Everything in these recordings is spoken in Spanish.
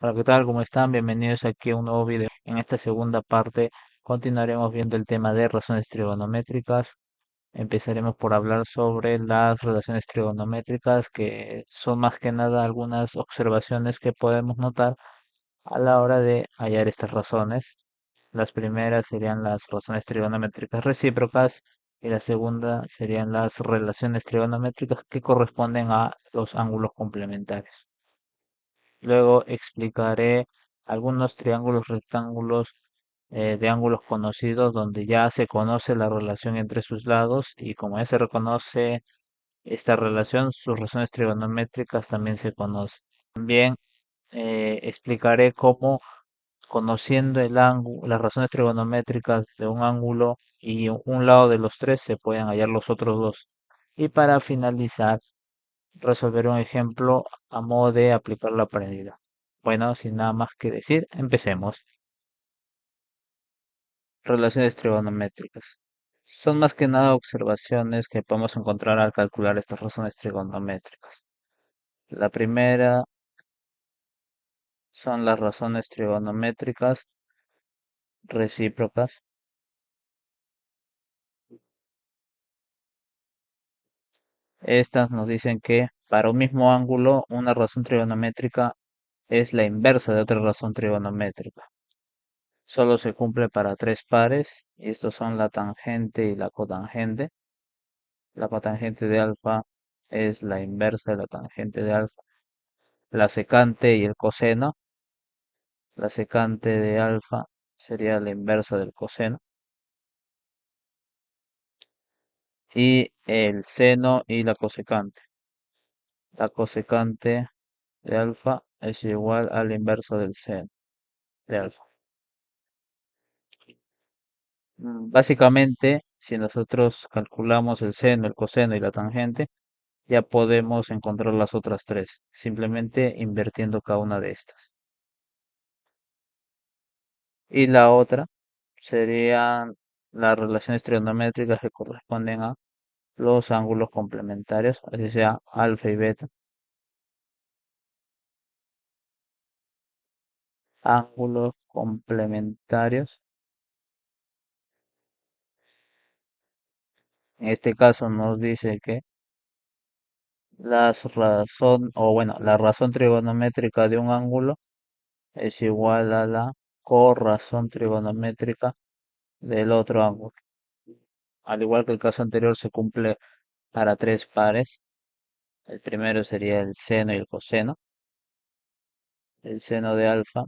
Hola, ¿qué tal? ¿Cómo están? Bienvenidos aquí a un nuevo video. En esta segunda parte continuaremos viendo el tema de razones trigonométricas. Empezaremos por hablar sobre las relaciones trigonométricas, que son más que nada algunas observaciones que podemos notar a la hora de hallar estas razones. Las primeras serían las razones trigonométricas recíprocas y la segunda serían las relaciones trigonométricas que corresponden a los ángulos complementarios. Luego explicaré algunos triángulos rectángulos de ángulos conocidos donde ya se conoce la relación entre sus lados y como ya se reconoce esta relación, sus razones trigonométricas también se conocen. También explicaré cómo conociendo el ángulo, las razones trigonométricas de un ángulo y un lado de los tres se pueden hallar los otros dos. Y para finalizar, resolver un ejemplo a modo de aplicar la aprendida. Bueno, sin nada más que decir, empecemos. Relaciones trigonométricas. Son más que nada observaciones que podemos encontrar al calcular estas razones trigonométricas. La primera son las razones trigonométricas recíprocas. Estas nos dicen que para un mismo ángulo, una razón trigonométrica es la inversa de otra razón trigonométrica. Solo se cumple para tres pares, y estos son la tangente y la cotangente. La cotangente de alfa es la inversa de la tangente de alfa. La secante y el coseno. La secante de alfa sería la inversa del coseno. Y el seno y la cosecante. La cosecante de alfa es igual a la inversa del seno de alfa. Básicamente, si nosotros calculamos el seno, el coseno y la tangente, ya podemos encontrar las otras tres, simplemente invirtiendo cada una de estas. Y la otra serían las relaciones trigonométricas que corresponden a los ángulos complementarios, así sea alfa y beta. Ángulos complementarios. En este caso nos dice que la razón trigonométrica de un ángulo es igual a la corrazón trigonométrica del otro ángulo. Al igual que el caso anterior, se cumple para tres pares. El primero sería el seno y el coseno. El seno de alfa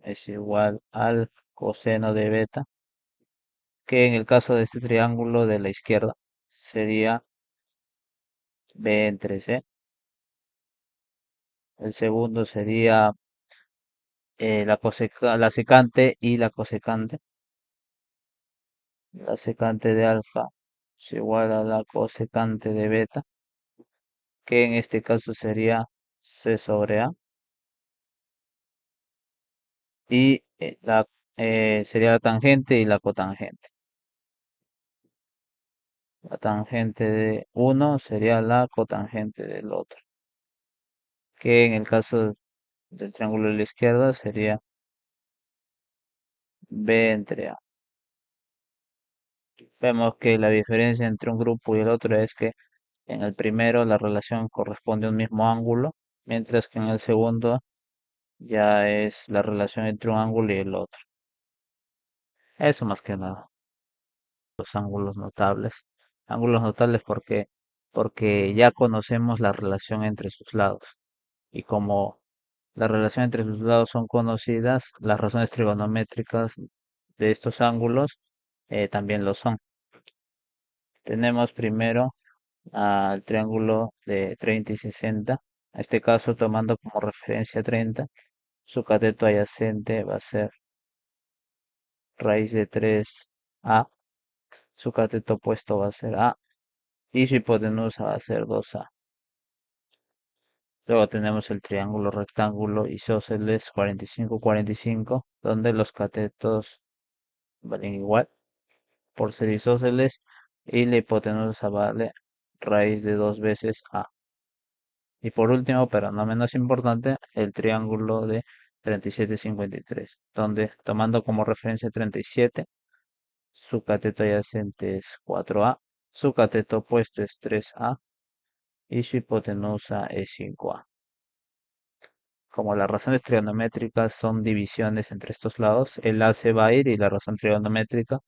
es igual al coseno de beta, que en el caso de este triángulo de la izquierda sería B entre C. El segundo sería la secante y la cosecante. La secante de alfa es igual a la cosecante de beta, que en este caso sería C sobre A. Y sería la tangente y la cotangente. La tangente de uno sería la cotangente del otro, que en el caso del triángulo de la izquierda sería B entre A. Vemos que la diferencia entre un grupo y el otro es que en el primero la relación corresponde a un mismo ángulo, mientras que en el segundo ya es la relación entre un ángulo y el otro. Eso más que nada. Los ángulos notables. Ángulos notables porque ya conocemos la relación entre sus lados. Y como la relación entre sus lados son conocidas, las razones trigonométricas de estos ángulos también lo son. Tenemos primero al triángulo de 30 y 60. En este caso, tomando como referencia 30, su cateto adyacente va a ser raíz de 3a, su cateto opuesto va a ser a y su hipotenusa va a ser 2a. Luego tenemos el triángulo rectángulo isósceles 45-45, donde los catetos valen igual por ser isósceles y la hipotenusa vale raíz de 2 veces a. Y por último, pero no menos importante, el triángulo de 37,53, donde tomando como referencia 37, su cateto adyacente es 4a, su cateto opuesto es 3a y su hipotenusa es 5a. Como las razones trigonométricas son divisiones entre estos lados, el a se va a ir y la razón trigonométrica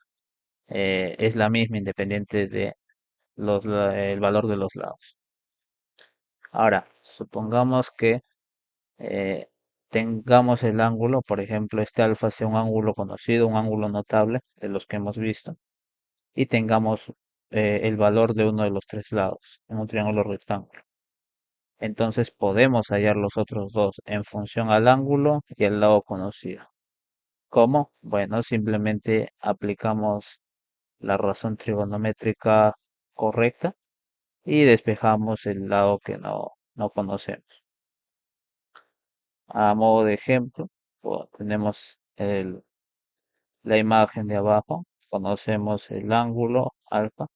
es la misma independiente de el valor de los lados. Ahora, supongamos que eh, tengamos el ángulo, por ejemplo, este alfa sea un ángulo conocido, un ángulo notable de los que hemos visto, y tengamos el valor de uno de los tres lados en un triángulo rectángulo. Entonces podemos hallar los otros dos en función al ángulo y al lado conocido. ¿Cómo? Bueno, simplemente aplicamos la razón trigonométrica correcta y despejamos el lado que no conocemos. A modo de ejemplo, tenemos la imagen de abajo, conocemos el ángulo alfa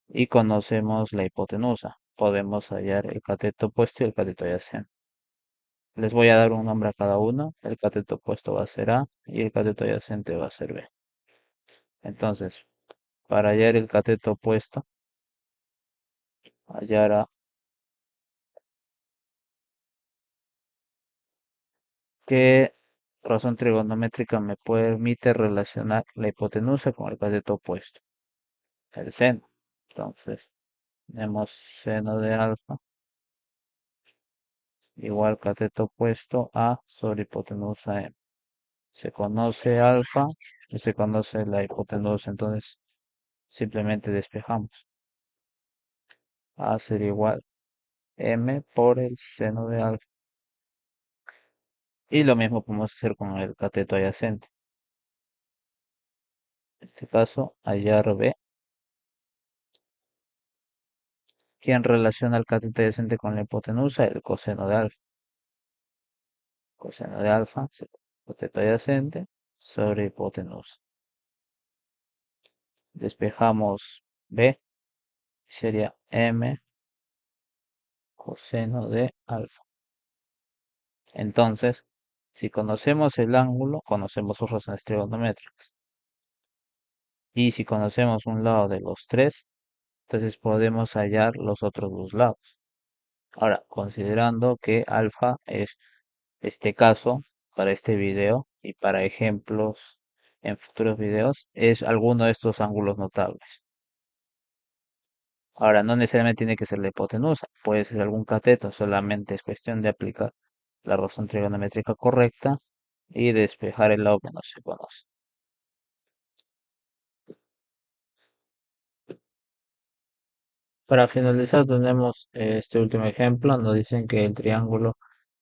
y conocemos la hipotenusa. Podemos hallar el cateto opuesto y el cateto adyacente. Les voy a dar un nombre a cada uno. El cateto opuesto va a ser A y el cateto adyacente va a ser B. Entonces, para hallar el cateto opuesto, hallar a qué razón trigonométrica me permite relacionar la hipotenusa con el cateto opuesto, el seno. Entonces, tenemos seno de alfa igual cateto opuesto a sobre hipotenusa m. Se conoce alfa y se conoce la hipotenusa, entonces simplemente despejamos. A ser igual m por el seno de alfa. Y lo mismo podemos hacer con el cateto adyacente. En este caso, hallar b. ¿Quién relaciona el cateto adyacente con la hipotenusa? El coseno de alfa. Coseno de alfa, cateto adyacente sobre hipotenusa. Despejamos b, sería m coseno de alfa. Entonces, si conocemos el ángulo, conocemos sus razones trigonométricas. Y si conocemos un lado de los tres, entonces podemos hallar los otros dos lados. Ahora, considerando que alfa es este caso para este video y para ejemplos en futuros videos, es alguno de estos ángulos notables. Ahora, no necesariamente tiene que ser la hipotenusa, puede ser algún cateto, solamente es cuestión de aplicar la razón trigonométrica correcta y despejar el lado que no se conoce. Para finalizar, tenemos este último ejemplo. Nos dicen que el triángulo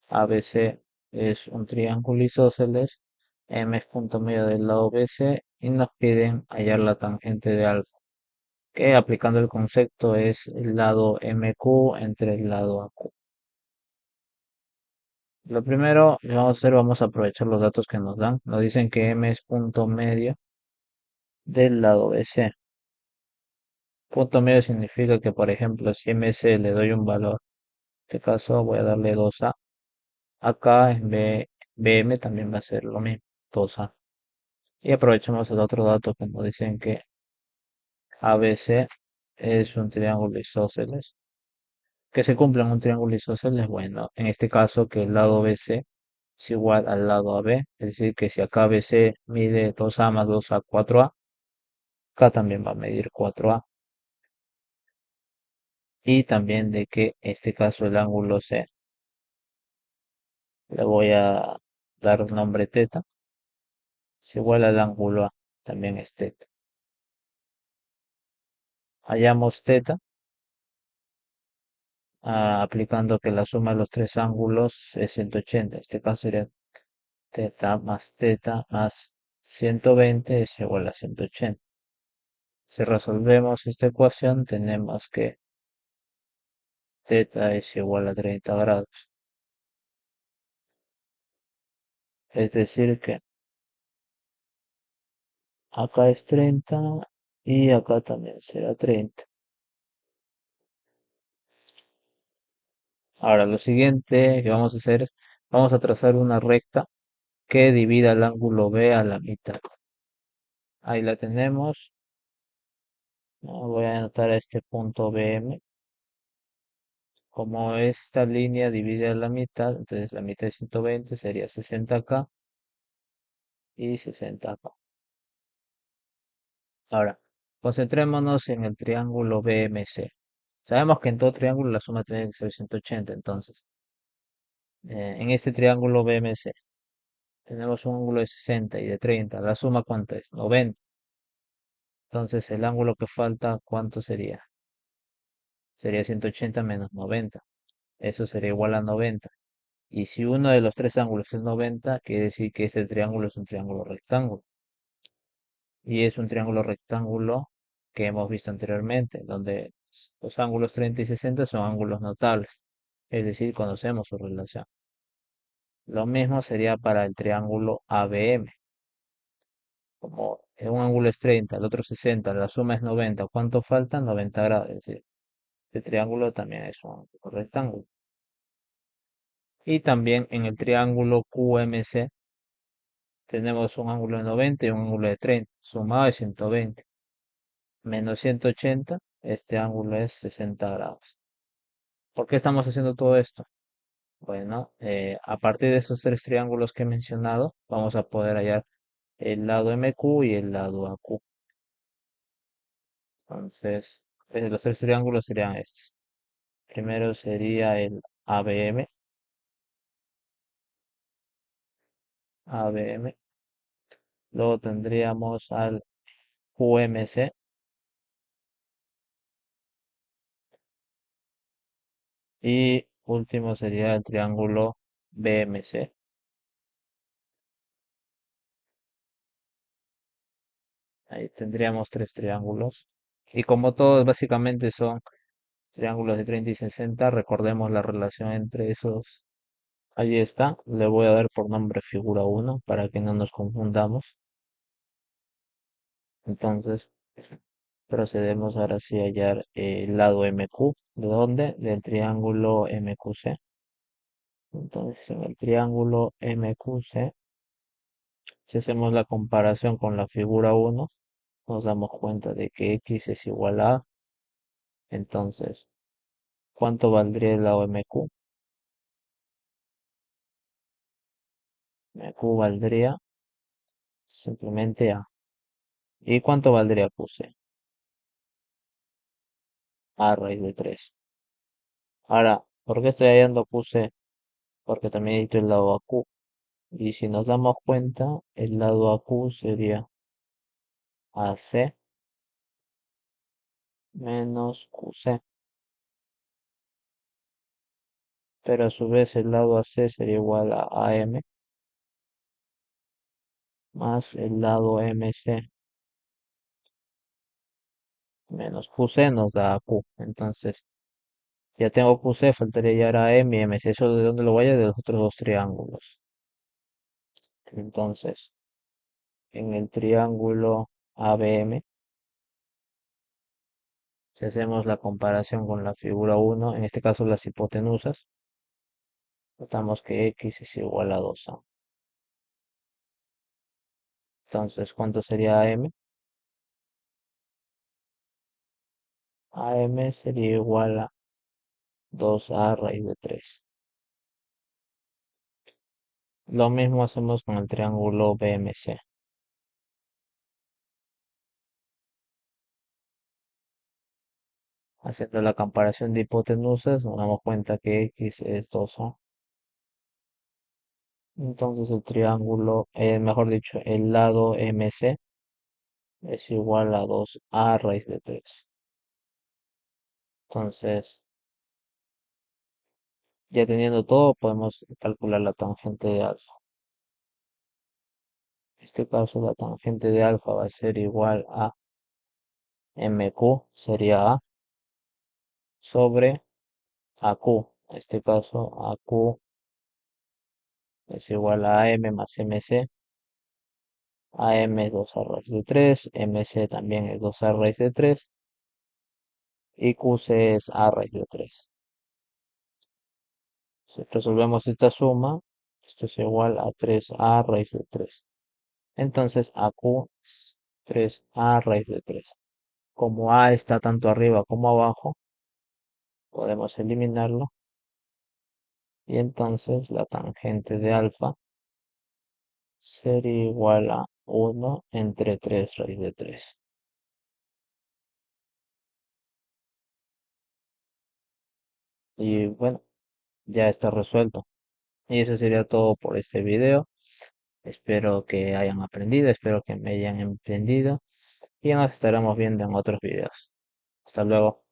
ABC es un triángulo isósceles, M es punto medio del lado BC y nos piden hallar la tangente de alfa, que aplicando el concepto es el lado MQ entre el lado AQ. Lo primero que vamos a hacer, vamos a aprovechar los datos que nos dan. Nos dicen que M es punto medio del lado BC. Punto medio significa que, por ejemplo, si MC le doy un valor, en este caso voy a darle 2A. Acá en BM también va a ser lo mismo, 2A. Y aprovechamos el otro dato que nos dicen que ABC es un triángulo isósceles. Que se cumpla en un triángulo isósceles, bueno, en este caso que el lado BC es igual al lado AB, es decir, que si acá BC mide 2A más 2A, 4A, acá también va a medir 4A. Y también de que en este caso el ángulo C, le voy a dar un nombre teta, es igual al ángulo A, también es teta. Hallamos teta aplicando que la suma de los tres ángulos es 180. En este caso sería teta más 120 es igual a 180. Si resolvemos esta ecuación, tenemos que teta es igual a 30 grados. Es decir que acá es 30 y acá también será 30. Ahora lo siguiente que vamos a hacer es, vamos a trazar una recta que divida el ángulo B a la mitad. Ahí la tenemos. Voy a anotar este punto BM. Como esta línea divide a la mitad, entonces la mitad de 120 sería 60 acá y 60 acá. Ahora, concentrémonos en el triángulo BMC. Sabemos que en todo triángulo la suma tiene que ser 180, entonces, en este triángulo BMC tenemos un ángulo de 60 y de 30. ¿La suma cuánto es? 90. Entonces, el ángulo que falta, ¿cuánto sería? Sería 180 menos 90. Eso sería igual a 90. Y si uno de los tres ángulos es 90, quiere decir que este triángulo es un triángulo rectángulo. Y es un triángulo rectángulo que hemos visto anteriormente, donde los ángulos 30 y 60 son ángulos notables, es decir, conocemos su relación. Lo mismo sería para el triángulo ABM. Como un ángulo es 30, el otro 60, la suma es 90, ¿cuánto falta? 90 grados, es decir, este triángulo también es un rectángulo. Y también en el triángulo QMC tenemos un ángulo de 90 y un ángulo de 30, sumado de 120, menos 180, este ángulo es 60 grados. ¿Por qué estamos haciendo todo esto? Bueno, a partir de esos tres triángulos que he mencionado, vamos a poder hallar el lado MQ y el lado AQ. Entonces, los tres triángulos serían estos. Primero sería el ABM, ABM. Luego tendríamos al QMC y último sería el triángulo BMC. Ahí tendríamos tres triángulos. Y como todos básicamente son triángulos de 30 y 60, recordemos la relación entre esos. Ahí está, le voy a dar por nombre figura 1 para que no nos confundamos. Entonces, procedemos ahora sí a hallar el lado MQ. ¿De dónde? Del triángulo MQC. Entonces, en el triángulo MQC, si hacemos la comparación con la figura 1, nos damos cuenta de que X es igual a A. Entonces, ¿cuánto valdría el lado MQ? MQ valdría simplemente A. ¿Y cuánto valdría QC? A raíz de 3. Ahora, ¿por qué estoy hallando QC? Porque también he dicho el lado AQ. Y si nos damos cuenta, el lado AQ sería AC menos QC. Pero a su vez el lado AC sería igual a AM más el lado MC menos QC nos da AQ. Entonces, ya tengo QC, faltaría ya ahora AM y MC. ¿Eso de dónde lo voy a? De los otros dos triángulos. Entonces, en el triángulo ABM, si hacemos la comparación con la figura 1, en este caso las hipotenusas, notamos que X es igual a 2A. Entonces, ¿cuánto sería AM? AM sería igual a 2A raíz de 3. Lo mismo hacemos con el triángulo BMC. Haciendo la comparación de hipotenusas, nos damos cuenta que X es 2A. Entonces el triángulo, mejor dicho, el lado MC es igual a 2A raíz de 3. Entonces, ya teniendo todo, podemos calcular la tangente de alfa. En este caso, la tangente de alfa va a ser igual a MQ, sería A, sobre AQ. En este caso, AQ es igual a AM más MC. AM es 2A raíz de 3, MC también es 2A raíz de 3 y QC es A raíz de 3. Si resolvemos esta suma, Esto es igual a 3a raíz de 3. Entonces AQ es 3a raíz de 3. Como a está tanto arriba como abajo, podemos eliminarlo. Y entonces la tangente de alfa sería igual a 1 entre 3 raíz de 3. Y bueno, ya está resuelto. Y eso sería todo por este video. Espero que hayan aprendido, espero que me hayan entendido. Y nos estaremos viendo en otros videos. Hasta luego.